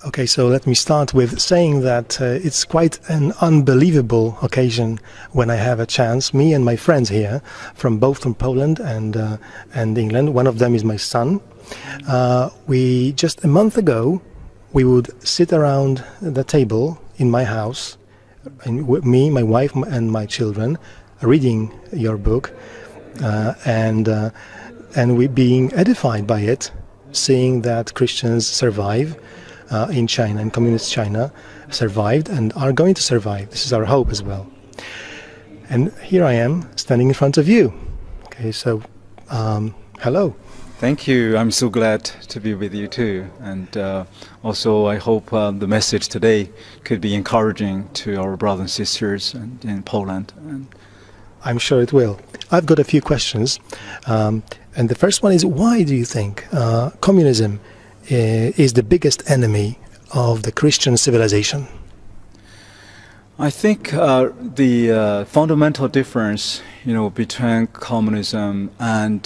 Okay, so let me start with saying that it's quite an unbelievable occasion when I have a chance, me and my friends here, both from Poland and England. One of them is my son. We just a month ago, we would sit around the table in my house, and me, my wife, and my children, reading your book, and we being edified by it, seeing that Christians survive in China, in communist China, survived and are going to survive. This is our hope as well. And here I am, standing in front of you. Okay, so hello. Thank you. I'm so glad to be with you too. And also I hope the message today could be encouraging to our brothers and sisters in Poland. I'm sure it will. I've got a few questions. And the first one is, why do you think communism is the biggest enemy of the Christian civilization? I think the fundamental difference, between communism and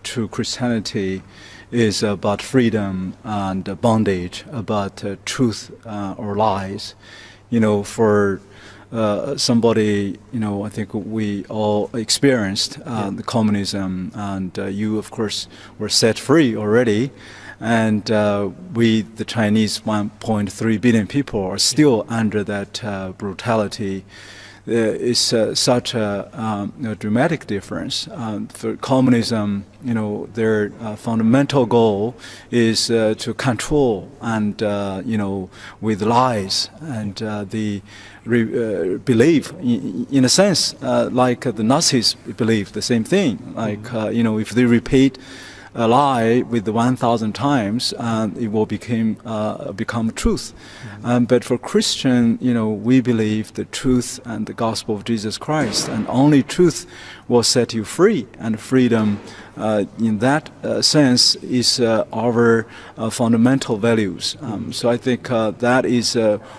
true Christianity is about freedom and bondage, about truth or lies. For somebody, I think we all experienced the communism, and you, of course, were set free already. And we, the Chinese 1.3 billion people, are still under that brutality. It's such a dramatic difference. For communism, their fundamental goal is to control and, with lies and the believe, in a sense, like the Nazis believe the same thing. Like, if they repeat a lie with 1,000 times, it will become truth. But for Christian, we believe the truth and the gospel of Jesus Christ, and only truth will set you free. And freedom, in that sense, is our fundamental values. So I think that is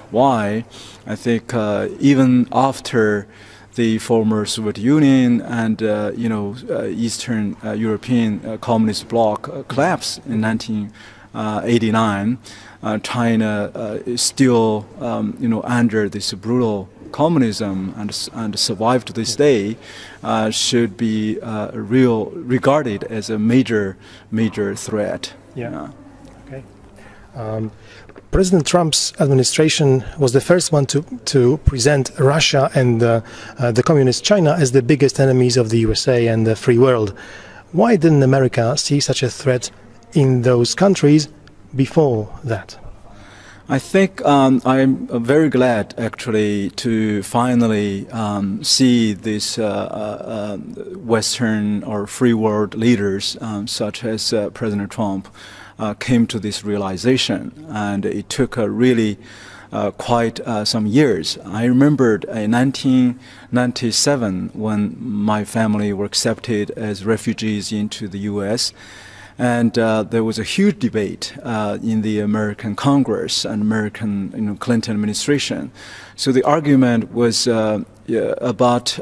why I think even after the former Soviet Union and Eastern European communist bloc collapsed in 1989. China is still under this brutal communism and survived to this day, should be regarded as a major threat. Yeah. Okay. President Trump's administration was the first one to present Russia and the communist China as the biggest enemies of the USA and the free world. Why didn't America see such a threat in those countries before that? I think I'm very glad, actually, to finally see these Western or free world leaders, such as President Trump, came to this realization, and it took really quite some years. I remembered in 1997 when my family were accepted as refugees into the U.S., and there was a huge debate in the American Congress and American Clinton administration. So the argument was about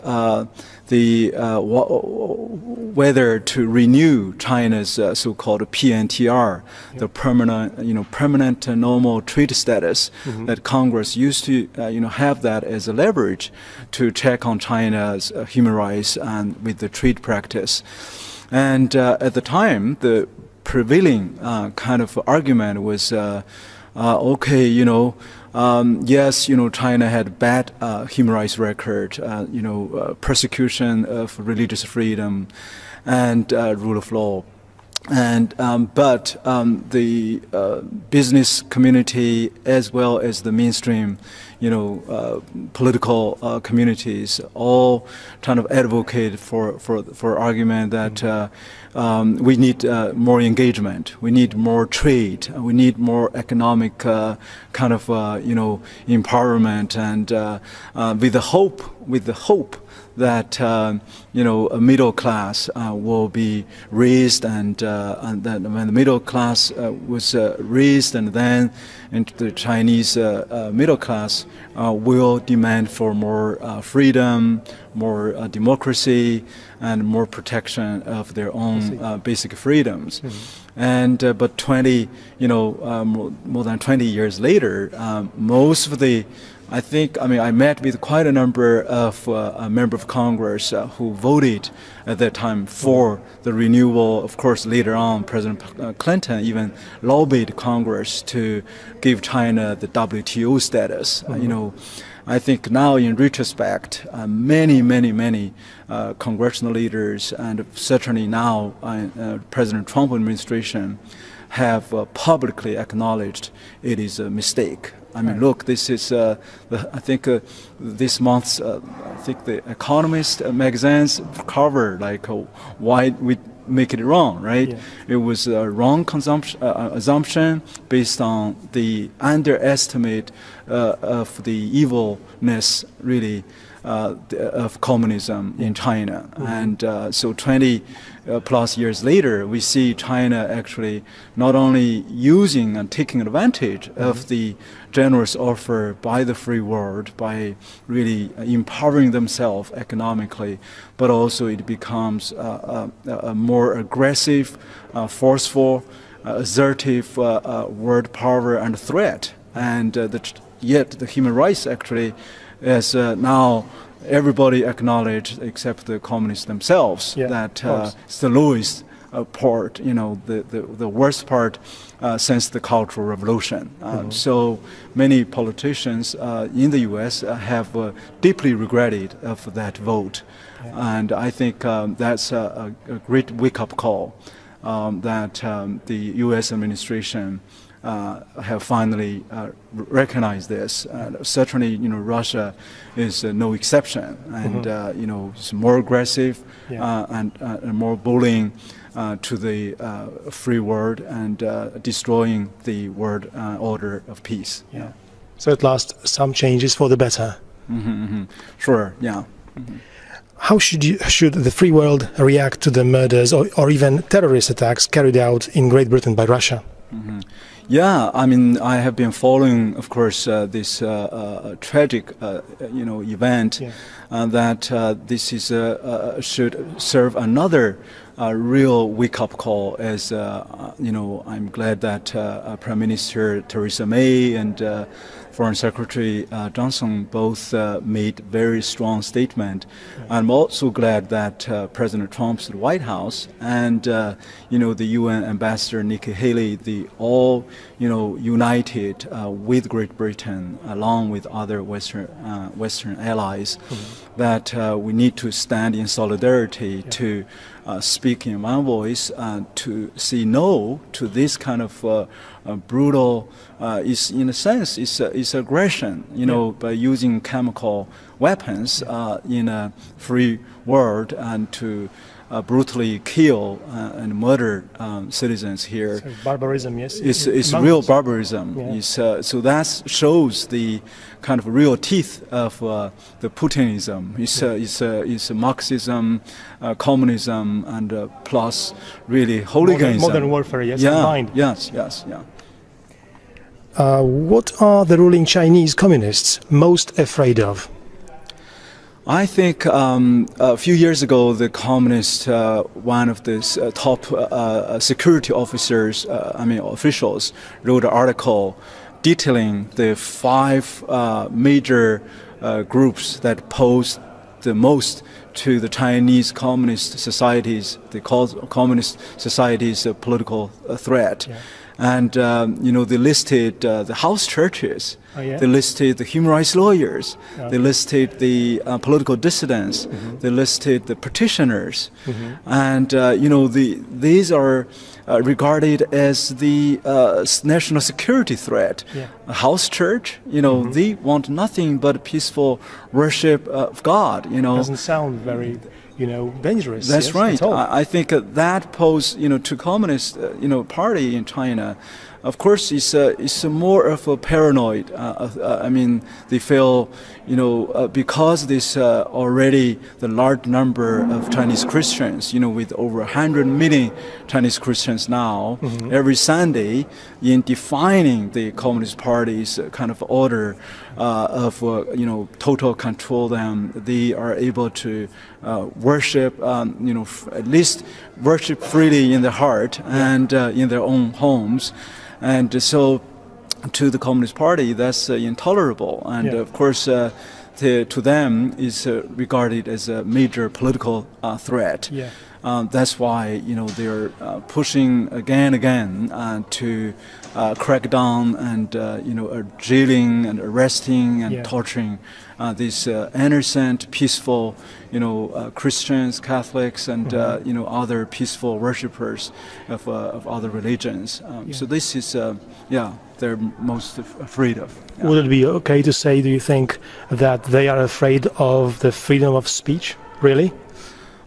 whether to renew China's so-called PNTR, the permanent normal trade status, that Congress used to have that as a leverage to check on China's human rights and with the trade practice. And at the time, the prevailing kind of argument was, okay, yes, China had bad human rights record, persecution of religious freedom and rule of law. And but the business community, as well as the mainstream, political communities, all kind of advocate for argument that we need more engagement, we need more trade, we need more economic kind of empowerment, and with the hope that a middle class will be raised, and then when the middle class was raised, and then the Chinese middle class will demand for more freedom, more democracy, and more protection of their own basic freedoms. And but 20, more than 20 years later, most of the, I met with quite a number of members of Congress who voted at that time for the renewal. Of course, later on, President Clinton even lobbied Congress to give China the WTO status. I think now, in retrospect, many congressional leaders, and certainly now President Trump administration, have publicly acknowledged it is a mistake. Look, this is this month's the Economist magazine's cover, why we make it wrong, right? Yeah. It was a wrong assumption based on the underestimate of the evilness, really, of communism in China. And so 20 plus years later, we see China actually not only using and taking advantage of the generous offer by the free world, by really empowering themselves economically, but also it becomes a more aggressive, forceful, assertive word power and threat. And yet the human rights actually is now everybody acknowledged except the communists themselves that it's the lowest part, the worst part since the Cultural Revolution. So many politicians in the U.S. have deeply regretted of that vote. And I think that's a great wake-up call that the U.S. administration have finally recognized this. Certainly, Russia is no exception, and it's more aggressive and more bullying to the free world and destroying the world order of peace. Yeah. So at last, some changes for the better. Sure. Yeah. How should the free world react to the murders or even terrorist attacks carried out in Great Britain by Russia? Yeah, I have been following, of course, this tragic, event, that this is should serve another real wake-up call. As I'm glad that Prime Minister Theresa May and Foreign Secretary Johnson both made very strong statement. I'm also glad that President Trump's White House and the UN Ambassador Nikki Haley, they all united with Great Britain along with other Western allies, that we need to stand in solidarity to speak in one voice, to say no to this kind of brutal, is in a sense, it's aggression, by using chemical weapons in a free world, and to brutally kill and murder citizens here. So barbarism, yes. It's real barbarism. Yeah. So that shows the kind of real teeth of the Putinism. It's Marxism, communism, and plus really hooliganism. Modern warfare, yes. Combined. Yes. What are the ruling Chinese communists most afraid of? I think a few years ago, the communist, one of the top security officers, officials, wrote an article detailing the 5 major groups that pose the most to the Chinese communist societies, the communist societies' political threat. Yeah. And, they listed the house churches, they listed the human rights lawyers, they listed the political dissidents, they listed the petitioners. And, these are regarded as the national security threat. A house church, they want nothing but peaceful worship of God, Doesn't sound very dangerous. That's right. I think that pose, to Communist, party in China, of course, it's more of a paranoid. I mean, they feel, because this already the large number of Chinese Christians, with over 100 million Chinese Christians now, every Sunday, in defining the Communist Party's kind of order of, total control them, they are able to worship, at least worship freely in their heart and in their own homes. And so to the Communist Party, that's intolerable. And of course, to them is regarded as a major political threat. That's why they're pushing again and again to crack down and jailing and arresting and torturing these innocent, peaceful Christians, Catholics, and other peaceful worshippers of other religions. So this is they're most afraid of. Would it be okay to say, do you think, that they are afraid of the freedom of speech? Really?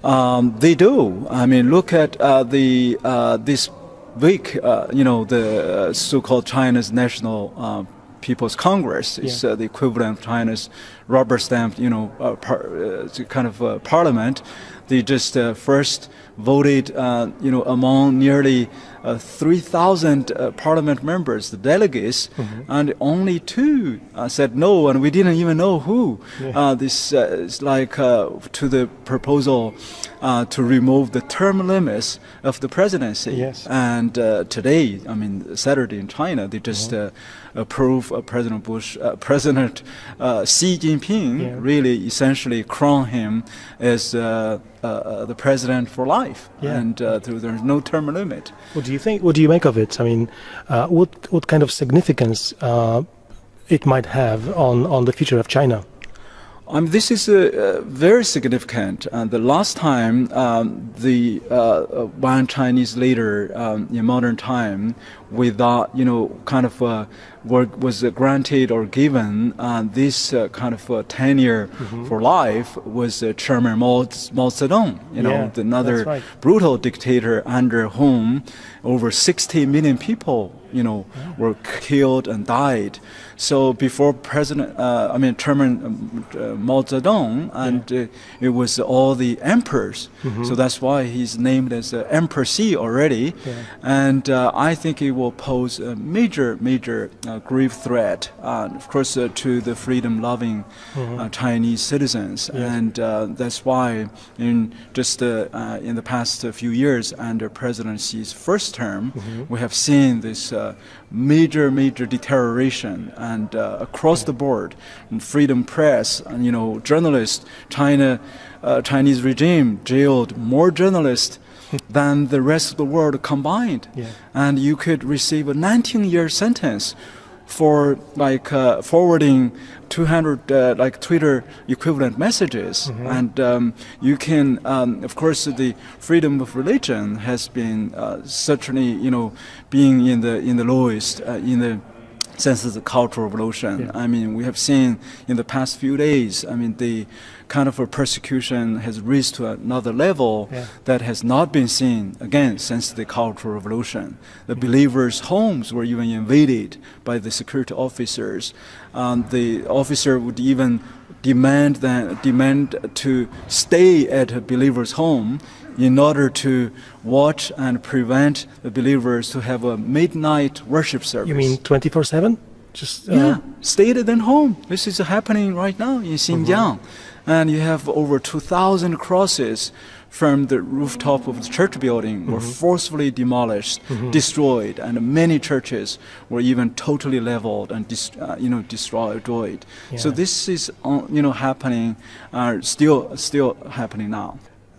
They do. I mean, look at this week. The so-called China's National People's Congress is the equivalent of China's rubber stamp, kind of parliament. They just first voted, among nearly 3,000 parliament members, the delegates, and only 2 said no, and we didn't even know who. This is like to the proposal to remove the term limits of the presidency. And today, I mean, Saturday in China, they just approve President Xi Jinping, really essentially crown him as the president for life, and there's no term limit. What do you think? What do you make of it? I mean, what kind of significance it might have on the future of China? This is very significant. The last time the one Chinese leader in modern time without kind of was granted or given this kind of tenure for life was Chairman Mao Zedong. Another brutal dictator under whom over 60 million people were killed and died. So before Chairman Mao Zedong, and it was all the emperors. So that's why he's named as Emperor Xi already. And I think it will pose a major grave threat, of course, to the freedom-loving Chinese citizens. And that's why in the past few years under President Xi's first term, we have seen this major deterioration and across the board, and freedom press, and journalists. Chinese regime jailed more journalists than the rest of the world combined, and you could receive a 19-year sentence for forwarding 200 Twitter equivalent messages. And you can, of course, the freedom of religion has been certainly, being in the lowest in the sense of the Cultural Revolution. I mean, we have seen in the past few days, I mean, the kind of a persecution has reached to another level that has not been seen, again, since the Cultural Revolution. The believers' homes were even invaded by the security officers. The officer would even demand to stay at a believer's home in order to watch and prevent the believers to have a midnight worship service. You mean 24/7? Just stayed at home. This is happening right now in Xinjiang. And you have over 2,000 crosses from the rooftop of the church building were forcefully demolished, destroyed, and many churches were even totally leveled and destroyed. So this is happening, still happening now.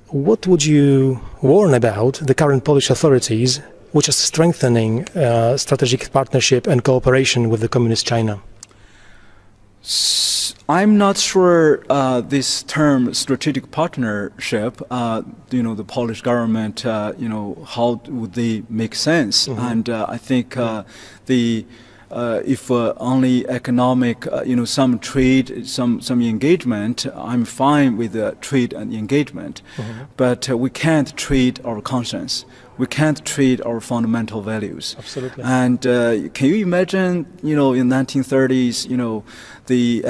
What would you warn about the current Polish authorities, which are strengthening strategic partnership and cooperation with the Communist China? I'm not sure this term strategic partnership, the Polish government, how would they make sense? And I think if only economic, some trade, some engagement, I'm fine with trade and engagement. But we can't trade our conscience. we can't trade our fundamental values. Absolutely. And can you imagine, in 1930s, the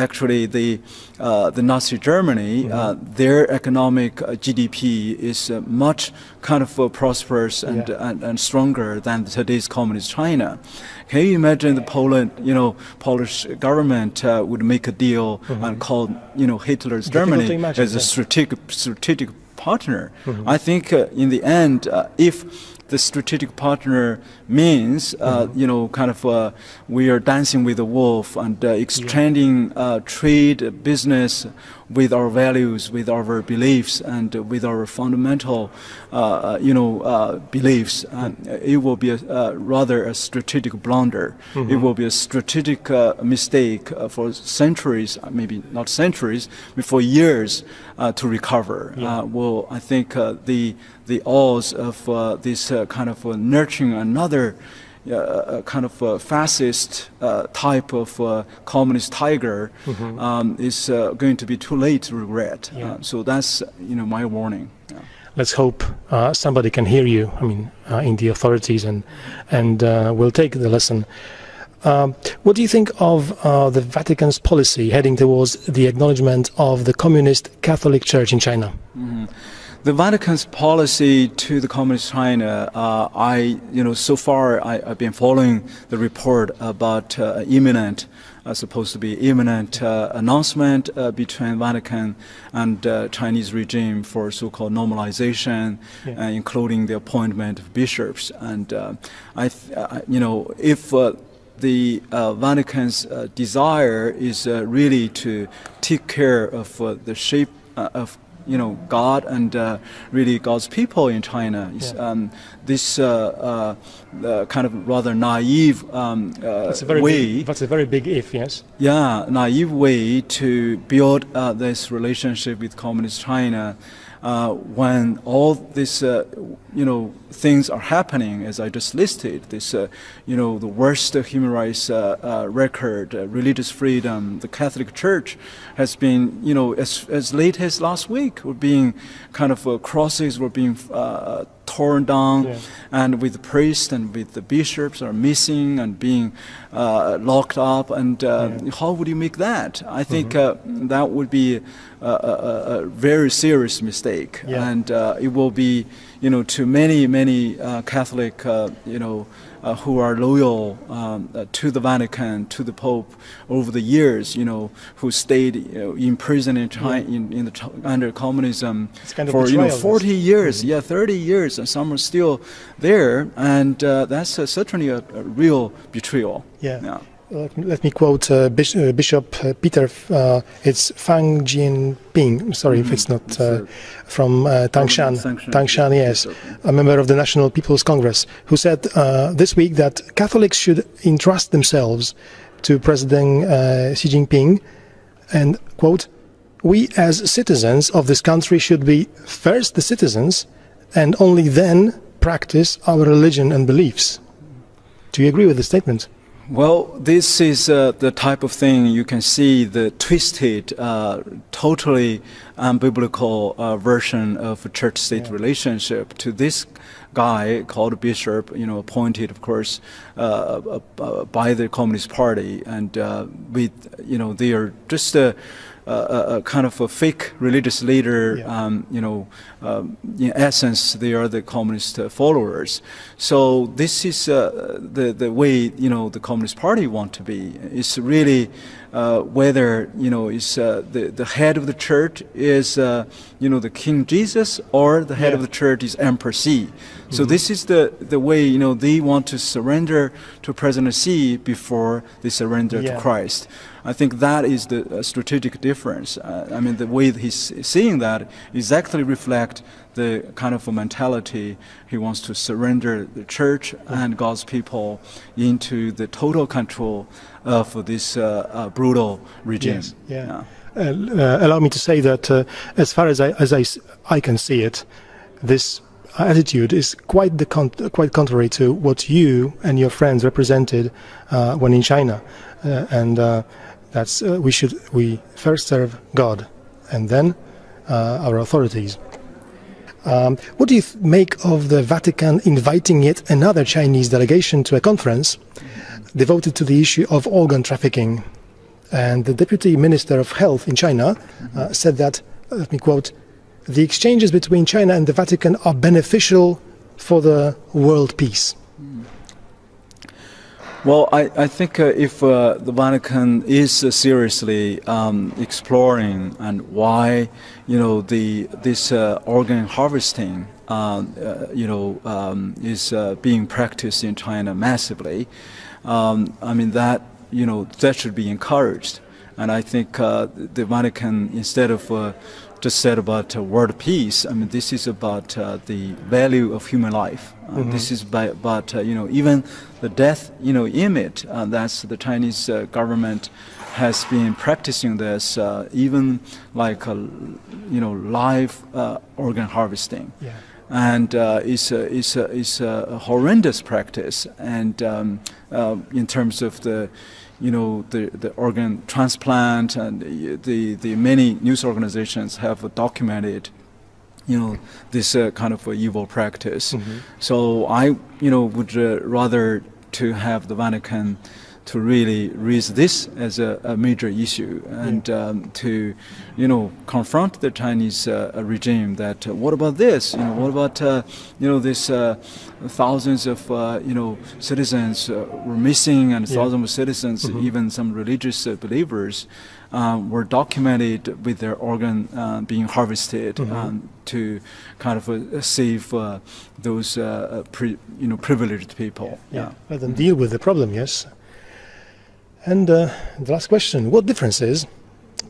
Nazi Germany, their economic GDP is much kind of prosperous and stronger than today's communist China. Can you imagine the Polish government would make a deal and call, Hitler's Germany as a strategic partner? I think in the end, if the strategic partner means, we are dancing with the wolf and exchanging trade, business with our values, with our beliefs, and with our fundamental, beliefs. And it will be rather a strategic blunder. It will be a strategic mistake for centuries, maybe not centuries, but for years to recover. I think the odds of this kind of nurturing another kind of fascist type of communist tiger is going to be too late to regret. So that's my warning. Let's hope somebody can hear you. I mean, in the authorities, and will take the lesson. What do you think of the Vatican's policy heading towards the acknowledgement of the Communist Catholic Church in China? The Vatican's policy to the Communist China, so far I've been following the report about supposed to be imminent announcement between Vatican and Chinese regime for so-called normalization, including the appointment of bishops. And if the Vatican's desire is really to take care of the shape of God and really God's people in China. This kind of rather naive way. That's a very big if, yes? Yeah, naive way to build this relationship with Communist China when all these, things are happening, as I just listed, this, the worst human rights record, religious freedom, the Catholic Church has been, as late as last week, were being kind of crosses were being torn down, and with the priests and with the bishops are missing and being locked up, and how would you make that? I think that would be a very serious mistake, and it will be, to many Catholic, who are loyal to the Vatican, to the Pope over the years, who stayed in prison in China, under communism for 40 years, 30 years, and some are still there, and that's certainly a real betrayal. Let me quote Bishop Peter. It's Fang Jianping. Sorry if it's not from Tangshan, yes, a member of the National People's Congress, who said this week that Catholics should entrust themselves to President Xi Jinping, and quote, "We as citizens of this country should be first the citizens, and only then practice our religion and beliefs." Do you agree with the statement? Well, this is the type of thing you can see the twisted, totally unbiblical version of a church-state relationship to this guy called bishop, appointed, of course, by the Communist Party, and they are just a kind of a fake religious leader. In essence, they are the communist followers. So this is the way the Communist Party want to be. It's really whether is the head of the church is the King Jesus, or the head of the church is Emperor Xi. So this is the way they want to surrender to President Xi before they surrender to Christ. I think that is the strategic difference. The way he's seeing that exactly reflect the kind of a mentality he wants to surrender the church and God's people into the total control of this brutal regime. Allow me to say that as far as I can see it, this attitude is quite contrary to what you and your friends represented when in China, and that's we first serve God and then our authorities. What do you make of the Vatican inviting yet another Chinese delegation to a conference devoted to the issue of organ trafficking? And the Deputy Minister of Health in China said that, let me quote, "The exchanges between China and the Vatican are beneficial for the world peace." Well, I think if the Vatican is seriously exploring and why, this organ harvesting, is being practiced in China massively, I mean that should be encouraged. And I think the Vatican, instead of just said about world peace, I mean this is about the value of human life. This is about even the death in it. That's the Chinese government has been practicing this, even like live organ harvesting. Yeah. And it's a horrendous practice. And in terms of the organ transplant, and the many news organizations have documented this kind of evil practice. So I would rather to have the Vatican to really raise this as a major issue, and to confront the Chinese regime that what about this? What about this thousands of citizens were missing, and thousands of citizens, even some religious believers, were documented with their organ being harvested to kind of save those privileged people. Let them deal with the problem. Yes. And the last question: what differences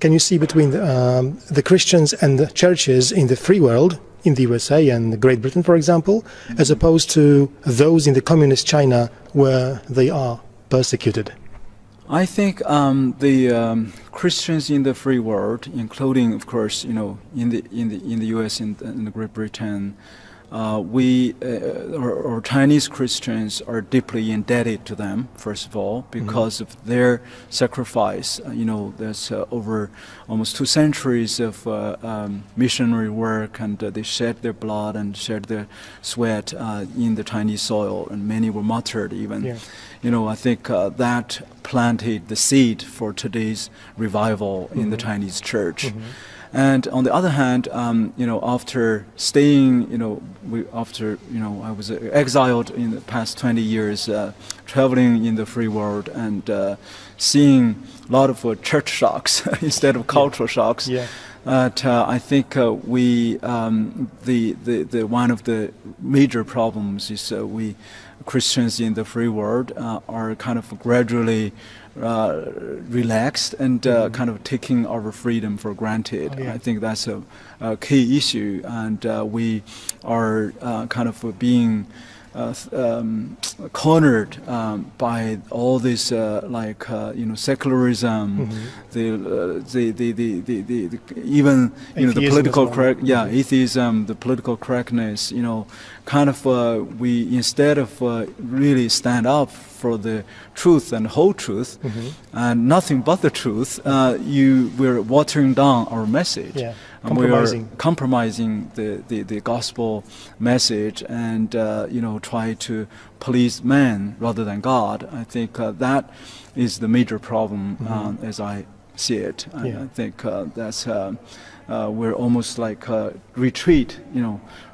can you see between the Christians and the churches in the free world, in the USA and Great Britain, for example, as opposed to those in the communist China where they are persecuted? I think the Christians in the free world, including, of course, in the U.S. and in Great Britain, or Chinese Christians are deeply indebted to them, first of all, because of their sacrifice. There's over almost 2 centuries of missionary work, and they shed their blood and shed their sweat in the Chinese soil, and many were martyred even. Yeah. I think that planted the seed for today's revival in the Chinese church. And on the other hand, after staying, I was exiled in the past 20 years, traveling in the free world and seeing a lot of church shocks instead of cultural shocks. Yeah. I think the one of the major problems is we Christians in the free world are kind of gradually relaxed and kind of taking our freedom for granted. I think that's a key issue, and we are kind of being cornered by all this secularism, even the political atheism, the political correctness. Kind of we, instead of really stand up for the truth and whole truth and nothing but the truth, we're watering down our message. Yeah. And we are compromising the gospel message and try to please man rather than God. I think that is the major problem as I see it. I think that's we're almost like retreat,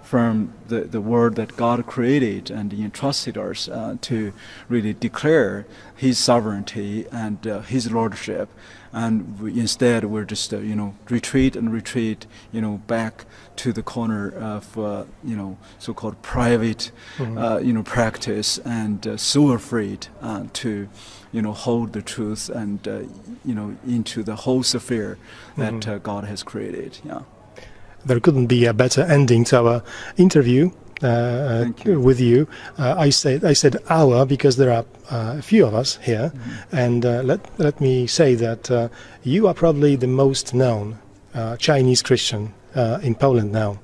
from the word that God created and entrusted us to really declare His sovereignty and His lordship, and instead we're just retreat back to the corner of so-called private practice, and so afraid to hold the truth and into the whole sphere that God has created. Yeah. There couldn't be a better ending to our interview with you. I said our because there are a few of us here, and let me say that you are probably the most known Chinese Christian in Poland now.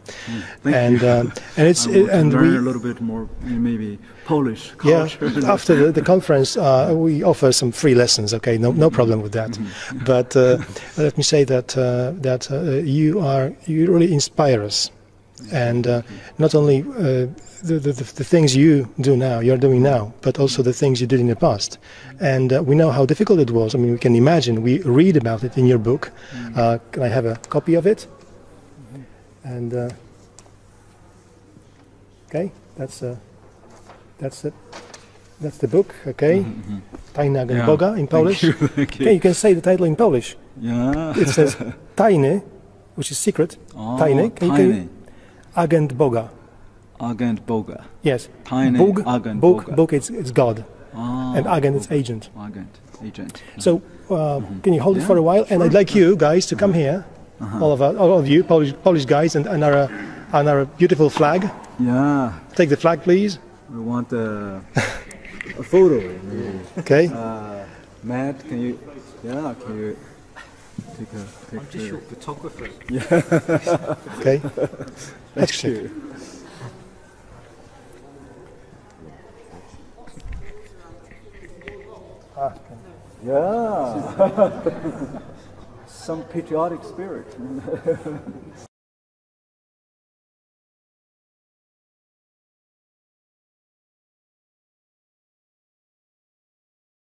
And it's and we learn a little bit more maybe Polish culture. Yeah, after the conference we offer some free lessons. Okay, no problem with that. But let me say that you really inspire us And not only the things you do now, you're doing now, but also the things you did in the past. And we know how difficult it was. I mean, we can imagine, we read about it in your book. Can I have a copy of it? And okay, that's the book, okay? Tajny agent Boga in Polish. Thank you. Okay, you can say the title in Polish. Yeah. It says Tajny, which is secret. Oh, Tajny. Tajny. Agent Boga. Agent Boga. Yes. Tajny Bóg, agent Bóg, Boga. Bóg it's God. And agent is agent. Agent. So can you hold it for a while? And I'd like you guys to come here, all of you, Polish guys, and our beautiful flag. Yeah. Take the flag, please. We want a photo. Maybe. Okay. Matt, can you take a picture? I'm just your photographer. Okay. Thank you. Yeah. Some patriotic spirit.